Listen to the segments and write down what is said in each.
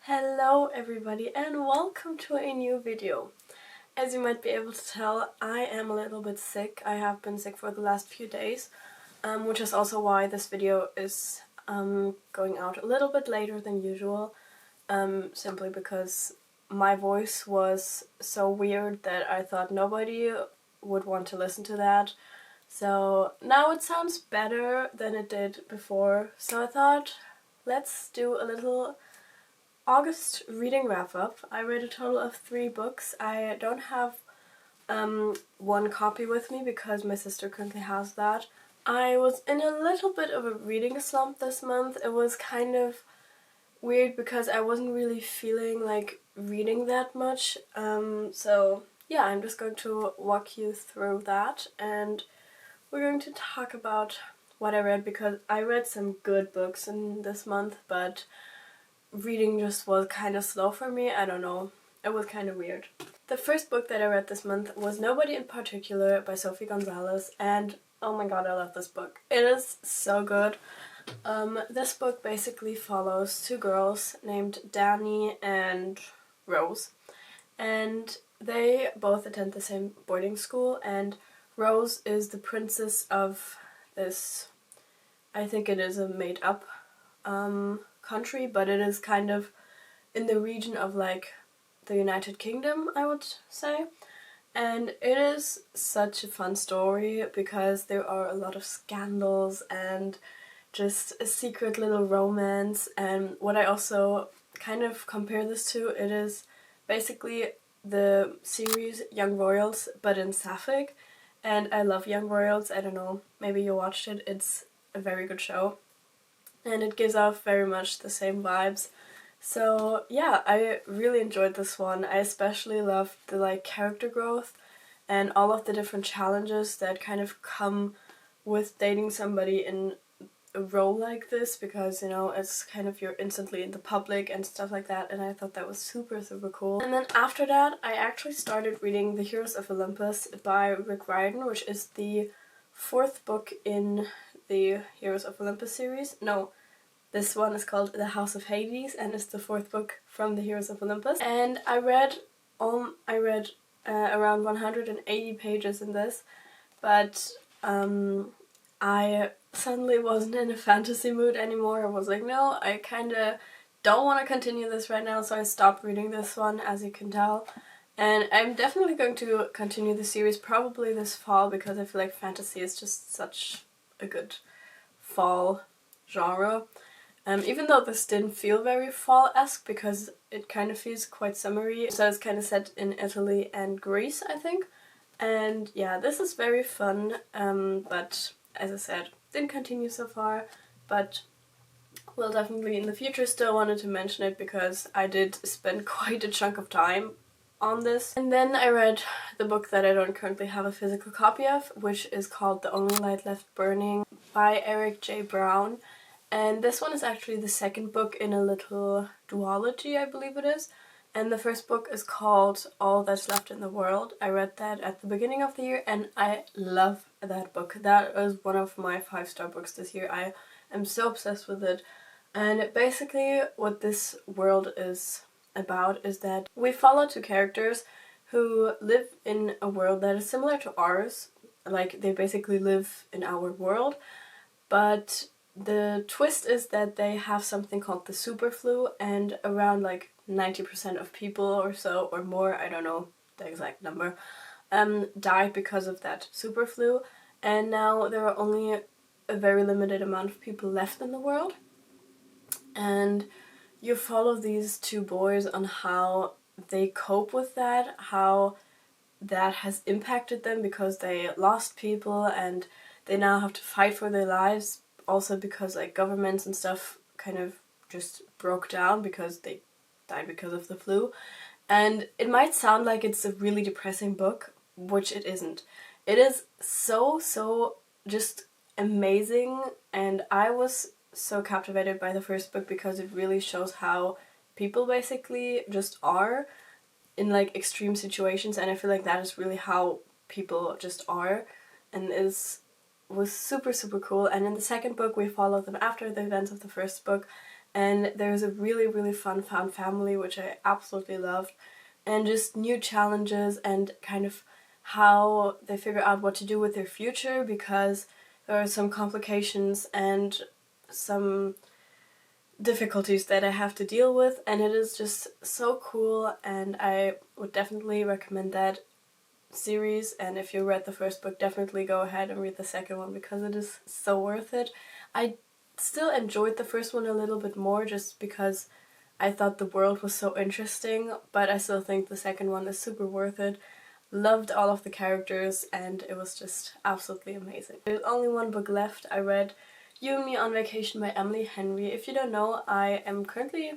Hello everybody and welcome to a new video. As you might be able to tell, I am a little bit sick. I have been sick for the last few days, which is also why this video is going out a little bit later than usual, simply because my voice was so weird that I thought nobody would want to listen to that. So now it sounds better than it did before, so I thought let's do a little August reading wrap up. I read a total of 3 books. I don't have one copy with me because my sister currently has that. I was in a little bit of a reading slump this month. It was kind of weird because I wasn't really feeling like reading that much. So yeah, I'm just going to walk you through that and we're going to talk about what I read because I read some good books in this month, but reading just was kind of slow for me. I don't know. It was kind of weird. The first book that I read this month was Nobody in Particular by Sophie Gonzalez, and oh my god, I love this book. It is so good. This book basically follows 2 girls named Danny and Rose, and they both attend the same boarding school, and Rose is the princess of this, I think it is a made-up country, but it is kind of in the region of like the United Kingdom, I would say. And it is such a fun story because there are a lot of scandals and just a secret little romance. And what I also kind of compare this to, it is basically the series Young Royals but in Sapphic. And I love Young Royals. I don't know, maybe you watched it. It's a very good show. And it gives off very much the same vibes. So yeah, I really enjoyed this one. I especially loved the like character growth and all of the different challenges that kind of come with dating somebody in a role like this, because you know it's kind of you're instantly in the public and stuff like that, and I thought that was super cool. And then after that I actually started reading The Heroes of Olympus by Rick Riordan, which is the 4th book in the Heroes of Olympus series. No, this one is called The House of Hades and is the 4th book from the Heroes of Olympus. And I read around 180 pages in this, but I suddenly wasn't in a fantasy mood anymore. I was like, no, I kinda don't want to continue this right now, so I stopped reading this one, as you can tell. And I'm definitely going to continue the series probably this fall because I feel like fantasy is just such a good fall genre. Even though this didn't feel very fall-esque because it kind of feels quite summery. So it's kind of set in Italy and Greece, I think. And yeah, this is very fun, but as I said, didn't continue so far, but will definitely in the future. Still wanted to mention it because I did spend quite a chunk of time on this. And then I read the book that I don't currently have a physical copy of, which is called The Only Light Left Burning by Eric J. Brown. And this one is actually the 2nd book in a little duology, I believe it is. And the 1st book is called All That's Left in the World. I read that at the beginning of the year and I love that book. That was one of my 5-star books this year. I am so obsessed with it. And basically what this world is about is that we follow 2 characters who live in a world that is similar to ours. Like, they basically live in our world, but the twist is that they have something called the super flu, and around like 90% of people or so, or more, I don't know the exact number, died because of that super flu. And now there are only a very limited amount of people left in the world. And you follow these 2 boys on how they cope with that, how that has impacted them because they lost people and they now have to fight for their lives. Also because like governments and stuff kind of just broke down because they died because of the flu. And it might sound like it's a really depressing book, which it isn't. It is so just amazing, and I was so captivated by the 1st book because it really shows how people basically just are in like extreme situations, and I feel like that is really how people just are, and was super cool. And in the 2nd book we follow them after the events of the 1st book, and there's a really fun found family, which I absolutely loved, and just new challenges and kind of how they figure out what to do with their future, because there are some complications and some difficulties that I have to deal with, and it is just so cool, and I would definitely recommend that series. And if you read the first book, definitely go ahead and read the second one, because it is so worth it. I still enjoyed the first one a little bit more just because I thought the world was so interesting, but I still think the second one is super worth it. Loved all of the characters, and it was just absolutely amazing. There's only one book left. I read You and Me on Vacation by Emily Henry. If you don't know, I am currently,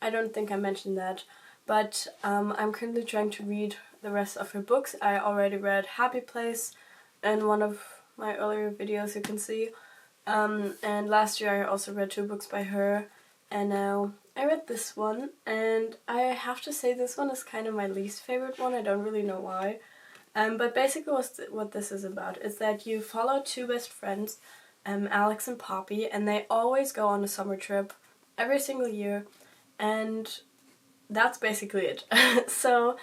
I don't think I mentioned that, but I'm currently trying to read the rest of her books. I already read Happy Place in one of my earlier videos, you can see. And last year I also read 2 books by her, and now I read this one, and I have to say this one is kind of my least favorite one. I don't really know why. But basically what this is about is that you follow 2 best friends, Alex and Poppy, and they always go on a summer trip every single year, and that's basically it. So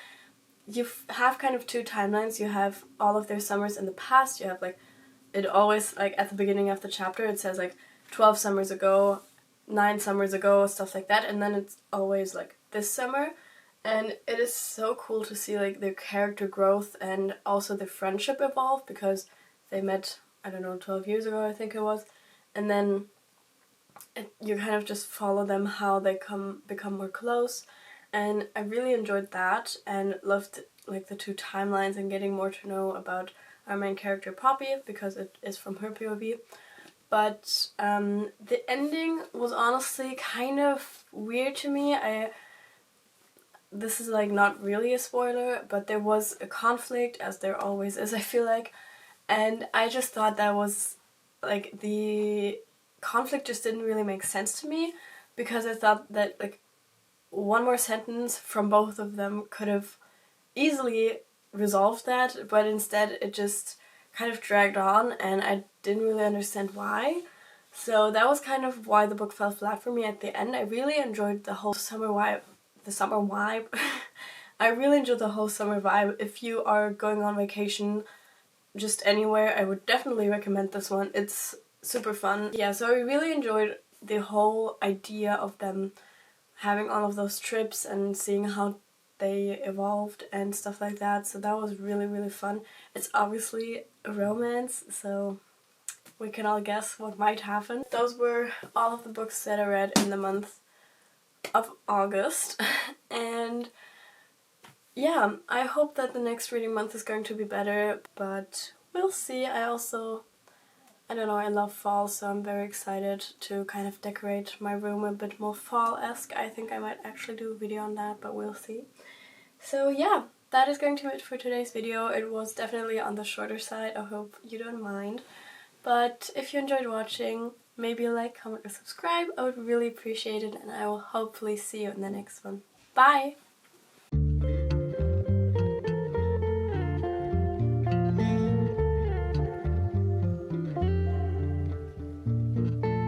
you have kind of 2 timelines. You have all of their summers in the past. You have like, it always, like at the beginning of the chapter it says like 12 summers ago, 9 summers ago, stuff like that, and then it's always like this summer. And it is so cool to see like their character growth and also their friendship evolve, because they met, I don't know, 12 years ago I think it was, and then you kind of just follow them, how they become more close. And I really enjoyed that and loved like the 2 timelines and getting more to know about our main character Poppy, because it is from her POV. But the ending was honestly kind of weird to me. This is like not really a spoiler, but there was a conflict, as there always is, I feel like, and I just thought that was like, the conflict just didn't really make sense to me, because I thought that like one more sentence from both of them could have easily resolved that, but instead it just kind of dragged on, and I didn't really understand why. So that was kind of why the book fell flat for me at the end. I really enjoyed the whole summer vibe. I really enjoyed the whole summer vibe. If you are going on vacation just anywhere, I would definitely recommend this one. It's super fun. Yeah, so I really enjoyed the whole idea of them having all of those trips and seeing how they evolved and stuff like that. So that was really fun. It's obviously a romance, so we can all guess what might happen. Those were all of the books that I read in the month of August. And yeah, I hope that the next reading month is going to be better, but we'll see. I don't know, I love fall, so I'm very excited to kind of decorate my room a bit more fall-esque. I think I might actually do a video on that, but we'll see. So yeah, that is going to be it for today's video. It was definitely on the shorter side. I hope you don't mind. But if you enjoyed watching, maybe like, comment, or subscribe. I would really appreciate it, and I will hopefully see you in the next one. Bye!